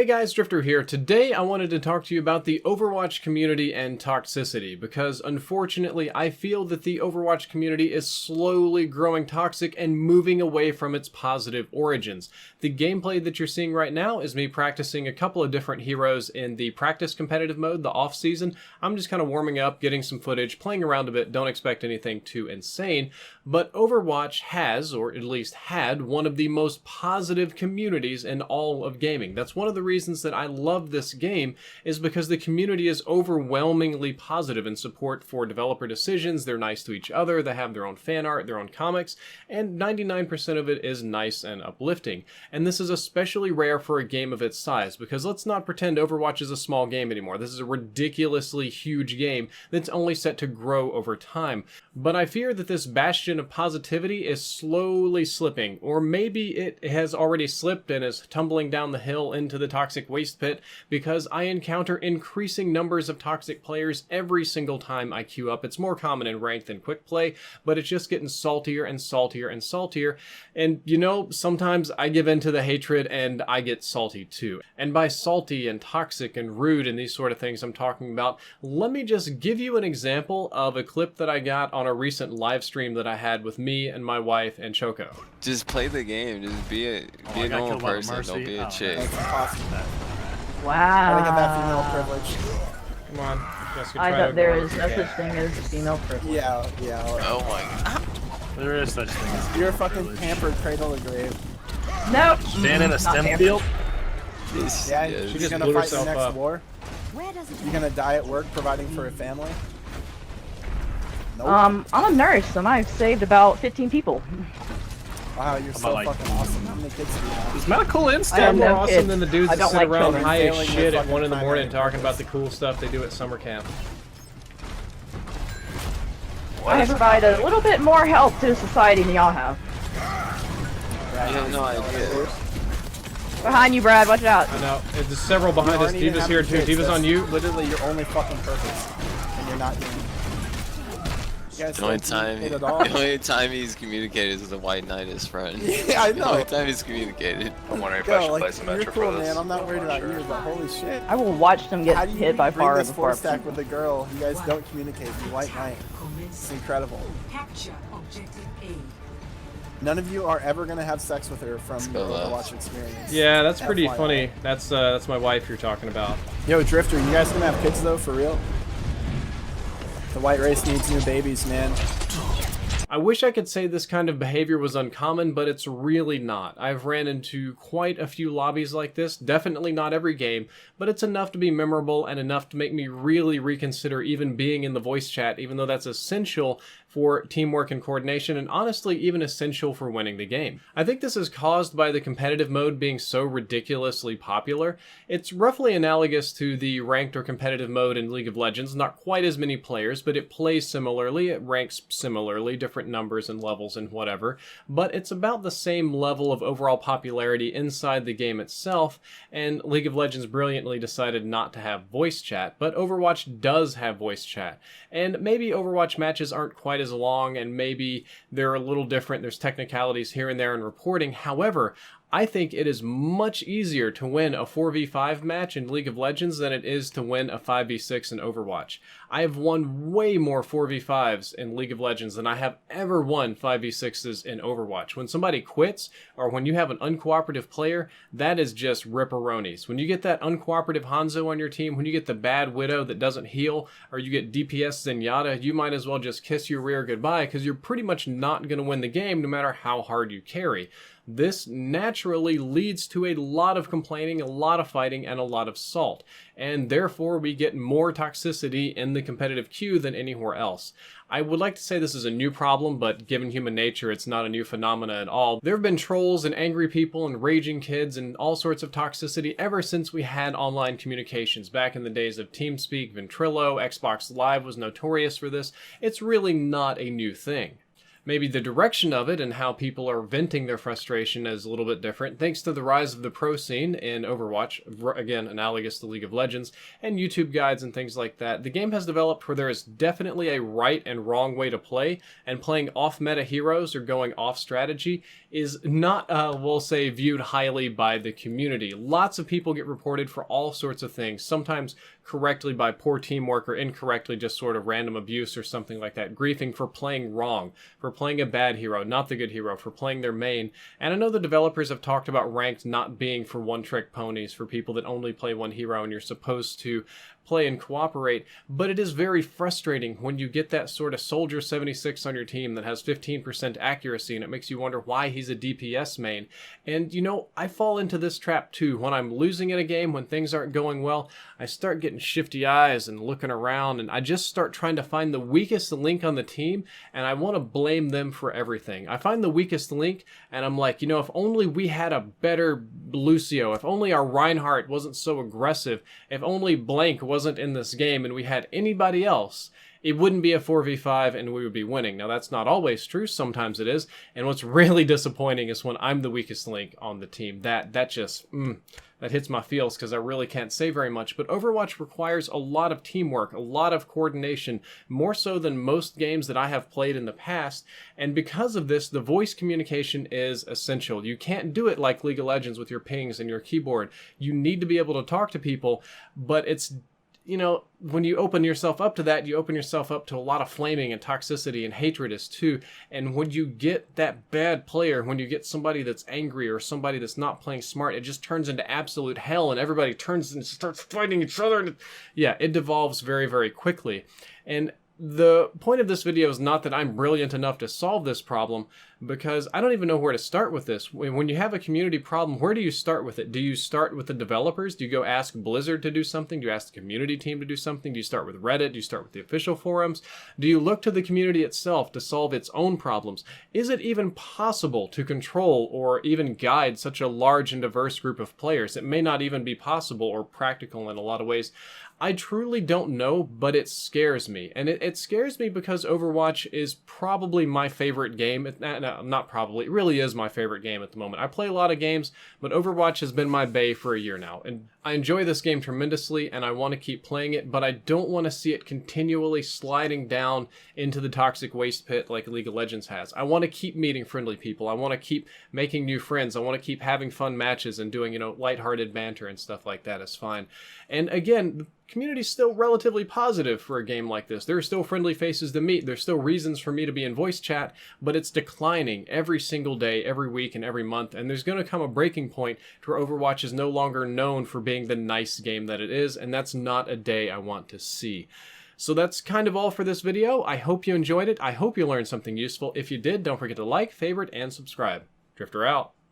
Hey guys, Drifter here. Today I wanted to talk to you about the Overwatch community and toxicity, because unfortunately I feel that the Overwatch community is slowly growing toxic and moving away from its positive origins. The gameplay that you're seeing right now is me practicing a couple of different heroes in the practice competitive mode, the off season. I'm just kind of warming up, getting some footage, playing around a bit, don't expect anything too insane, but Overwatch has, or at least had, one of the most positive communities in all of gaming. That's one of the reasons that I love this game, is because the community is overwhelmingly positive in support for developer decisions. They're nice to each other, they have their own fan art, their own comics, and 99% of it is nice and uplifting. And this is especially rare for a game of its size, because let's not pretend Overwatch is a small game anymore. This is a ridiculously huge game that's only set to grow over time. But I fear that this bastion of positivity is slowly slipping, or maybe it has already slipped and is tumbling down the hill into the toxic waste pit, because I encounter increasing numbers of toxic players every single time I queue up. It's more common in ranked than quick play, but it's just getting saltier and saltier and saltier. And you know, sometimes I give in to the hatred and I get salty too. And by salty and toxic and rude and these sort of things I'm talking about, let me just give you an example of a clip that I got on a recent live stream that I had with me and my wife and Choco. Just play the game. Just be a normal person. Don't be a chick. Wow. Gotta get that female privilege. Come on, Jessica. I thought there is no such thing as female privilege. Yeah. Oh my god. There is such thing as You're a fucking pampered cradle of grave. Nope. stand in a stem pampered. field. Yeah, She you're just gonna blew fight the herself next up. war. You're gonna die at work providing for a family. Nope. I'm a nurse and I've saved about 15 people. Wow, you're so like- fucking awesome. How many kids do you have? Is medical I instinct have More no awesome kids. than the dudes I that don't sit like around children. high as Failing shit their at 1 in the fucking morning primary talking about the cool stuff they do at summer camp. I provide a little bit more help to society than y'all have. You have no idea. Behind you, Brad. Watch out. I know. There's several You behind us. aren't even Diva's here having too. kids. Diva's on That's you. Literally your only fucking purpose. And you're not doing it. You guys The only don't time, communicate at the all. only time he's communicated is with a white knight, his friend. Yeah, I The only know. time he's communicated. I'm wondering if I Go, should play like, some you're Metro cool, for man. this. I'm not worried about sure. you, but holy shit. I will watch them get How do you hit by bring fire this before. four stack with a girl? You guys don't communicate. You white knight. It's incredible. Capture objective A. None of you are ever gonna have sex with her from go your left. Overwatch experience. Yeah, that's pretty FYI. funny. That's my wife you're talking about. Yo, Drifter, you guys gonna have kids though, for real? The white race needs new babies, man. I wish I could say this kind of behavior was uncommon, but it's really not. I've ran into quite a few lobbies like this, definitely not every game, but it's enough to be memorable and enough to make me really reconsider even being in the voice chat, even though that's essential for teamwork and coordination, and honestly even essential for winning the game. I think this is caused by the competitive mode being so ridiculously popular. It's roughly analogous to the ranked or competitive mode in League of Legends, not quite as many players, but it plays similarly, it ranks similarly, different numbers and levels and whatever, but it's about the same level of overall popularity inside the game itself, and League of Legends brilliantly decided not to have voice chat, but Overwatch does have voice chat. And maybe Overwatch matches aren't quite as long, and maybe they're a little different, there's technicalities here and there in reporting. However, I think it is much easier to win a 4v5 match in League of Legends than it is to win a 5v6 in Overwatch. I have won way more 4v5s in League of Legends than I have ever won 5v6s in Overwatch. When somebody quits, or when you have an uncooperative player, that is just ripperonis. When you get that uncooperative Hanzo on your team, when you get the bad Widow that doesn't heal, or you get DPS Zenyatta, you might as well just kiss your rear goodbye, because you're pretty much not going to win the game no matter how hard you carry. This naturally leads to a lot of complaining, a lot of fighting, and a lot of salt. And therefore, we get more toxicity in the competitive queue than anywhere else. I would like to say this is a new problem, but given human nature, it's not a new phenomena at all. There have been trolls and angry people and raging kids and all sorts of toxicity ever since we had online communications. Back in the days of TeamSpeak, Ventrilo, Xbox Live was notorious for this. It's really not a new thing. maybe the direction of it and how people are venting their frustration is a little bit different. Thanks to the rise of the pro scene in Overwatch, again, analogous to League of Legends, and YouTube guides and things like that, the game has developed where there is definitely a right and wrong way to play, and playing off-meta heroes or going off-strategy is not, we'll say, viewed highly by the community. Lots of people get reported for all sorts of things, sometimes correctly by poor teamwork or incorrectly just sort of random abuse or something like that, griefing for playing wrong, for playing a bad hero, not the good hero, for playing their main. And I know the developers have talked about ranked not being for one-trick ponies, for people that only play one hero and you're supposed to play and cooperate, but it is very frustrating when you get that sort of Soldier 76 on your team that has 15% accuracy, and it makes you wonder why he's a DPS main. And you know, I fall into this trap too. When I'm losing in a game, when things aren't going well, I start getting shifty eyes and looking around, and I just start trying to find the weakest link on the team, and I want to blame them for everything. I find the weakest link, and I'm like, you know, if only we had a better Lucio, if only our Reinhardt wasn't so aggressive, if only blank wasn't in this game and we had anybody else, it wouldn't be a 4v5 and we would be winning. Now, that's not always true. Sometimes it is. And what's really disappointing is when I'm the weakest link on the team. That just, that hits my feels because I really can't say very much. But Overwatch requires a lot of teamwork, a lot of coordination, more so than most games that I have played in the past. And because of this, the voice communication is essential. You can't do it like League of Legends with your pings and your keyboard. You need to be able to talk to people, but it's, you know, when you open yourself up to that, you open yourself up to a lot of flaming and toxicity and hatred is too. And when you get that bad player, when you get somebody that's angry or somebody that's not playing smart, it just turns into absolute hell and everybody turns and starts fighting each other. And yeah, it devolves very, very quickly. And the point of this video is not that I'm brilliant enough to solve this problem, because I don't even know where to start with this. When you have a community problem, where do you start with it? Do you start with the developers? Do you go ask Blizzard to do something? Do you ask the community team to do something? Do you start with Reddit? Do you start with the official forums? Do you look to the community itself to solve its own problems? Is it even possible to control or even guide such a large and diverse group of players? It may not even be possible or practical in a lot of ways. I truly don't know, but it scares me. And it scares me because Overwatch is probably my favorite game. No, not probably. It really is my favorite game at the moment. I play a lot of games, but Overwatch has been my bae for a year now. And I enjoy this game tremendously, and I want to keep playing it, but I don't want to see it continually sliding down into the toxic waste pit like League of Legends has. I want to keep meeting friendly people. I want to keep making new friends. I want to keep having fun matches and doing, you know, lighthearted banter and stuff like that is fine. And again, the community's still relatively positive for a game like this. There are still friendly faces to meet. There's still reasons for me to be in voice chat, but it's declining every single day, every week, and every month. And there's going to come a breaking point to where Overwatch is no longer known for being the nice game that it is, and that's not a day I want to see. So that's kind of all for this video. I hope you enjoyed it. I hope you learned something useful. If you did, don't forget to like, favorite, and subscribe. Drifter out.